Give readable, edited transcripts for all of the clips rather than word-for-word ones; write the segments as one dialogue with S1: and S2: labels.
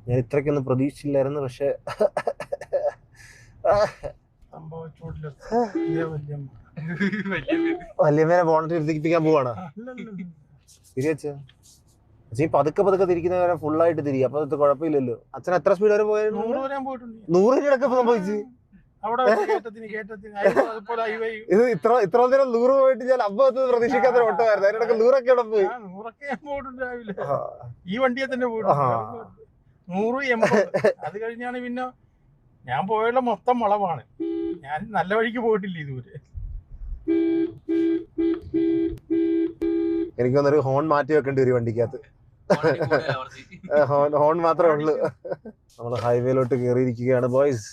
S1: ഞാൻ ഇത്രയ്ക്കൊന്നും പ്രതീക്ഷിച്ചില്ലായിരുന്നു. പക്ഷെ വല്യമ്മേനെ ബോണറ്റ് ഇരുത്തിപ്പിക്കാൻ പോവാണ്. തിരിച്ച പതുക്കെ പതുക്കെ തിരിക്കുന്ന നേരം ഫുള്ളായിട്ട് തിരികെ. അപ്പൊ കുഴപ്പമില്ലല്ലോ. അച്ഛൻ എത്ര സ്പീഡ് വരെ പോയായിരുന്നു? 100 കിടക്കെ സംഭവിച്ചു. ഇത് ഇത്ര നേരം 100 പോയിട്ട് ഞാൻ 50 പ്രതീക്ഷിക്കാത്ത ഓട്ടമായിരുന്നു. അതിനിടക്ക് 100 ഇവിടെ പോയി.
S2: ഈ വണ്ടിയെ തന്നെ പോയിട്ട് 100, 80. അത് കഴിഞ്ഞാണ് പിന്നെ ഞാൻ പോയുള്ള മൊത്തം വളവാണ്. ഞാൻ നല്ല വഴിക്ക് പോയിട്ടില്ല ഇതുവരെ.
S1: എനിക്കൊന്നൊരു ഹോൺ മാറ്റി വെക്കേണ്ടി വരും വണ്ടിക്കകത്ത്. ഹോൺ മാത്രമേ ഉള്ളൂ. നമ്മള് ഹൈവേയിലോട്ട് കേറിയിരിക്കുകയാണ് ബോയ്സ്.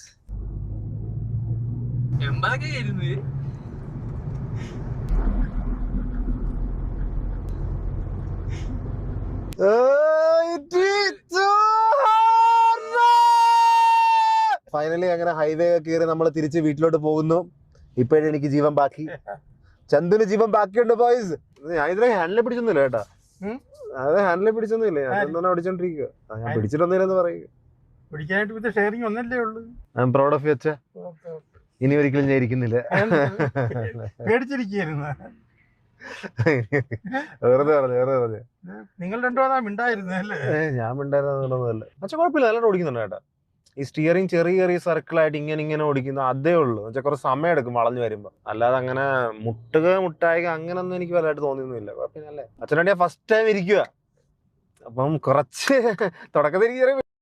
S1: ഫൈനലി അങ്ങനെ ഹൈവേ കയറി നമ്മൾ തിരിച്ച് വീട്ടിലോട്ട് പോകുന്നു. ഇപ്പോഴും എനിക്ക് ജീവൻ ബാക്കി, ചന്ദുന് ജീവൻ ബാക്കിയുണ്ട് ബോയ്സ്. ഞാൻ ഇതിനെ ഹാൻഡിലെ പിടിച്ചൊന്നുമില്ല കേട്ടാ. അതെ, ഹാൻഡിലെ പിടിച്ചൊന്നുമില്ല. ഞാൻ പിടിച്ചോണ്ടിരിക്കുക. ഞാൻ പിടിച്ചിട്ടൊന്നുമില്ലെന്ന് പറയുക. I'm proud of you അച്ഛാ. ഇനി ഒരിക്കലും ഞാൻ ഇരിക്കുന്നില്ല. വെറുതെ പറഞ്ഞു.
S2: നിങ്ങൾ രണ്ടുപേരും മിണ്ടായിരുന്നല്ലേ?
S1: ഞാൻ മിണ്ടായിരുന്നല്ല. അച്ഛൻ കുഴപ്പമില്ല, നല്ലോണം ഓടിക്കുന്നുണ്ട് കേട്ടാ. ഈ സ്റ്റിയറിംഗ് ചെറിയ സർക്കിളായിട്ട് ഇങ്ങനെ ഓടിക്കുന്നു, അതേ ഉള്ളൂ. എന്നുവെച്ചാൽ കുറച്ച് സമയം എടുക്കും വളഞ്ഞു വരുമ്പോ. അല്ലാതെ അങ്ങനെ മുട്ടായി അങ്ങനൊന്നും എനിക്ക് വലുതായിട്ട് തോന്നിയൊന്നുമില്ല. കുഴപ്പമില്ലല്ലേ. അച്ഛനായിട്ട് ഫസ്റ്റ് ടൈം ഇരിക്കുക. അപ്പം കുറച്ച് തുടക്കത്തിൽ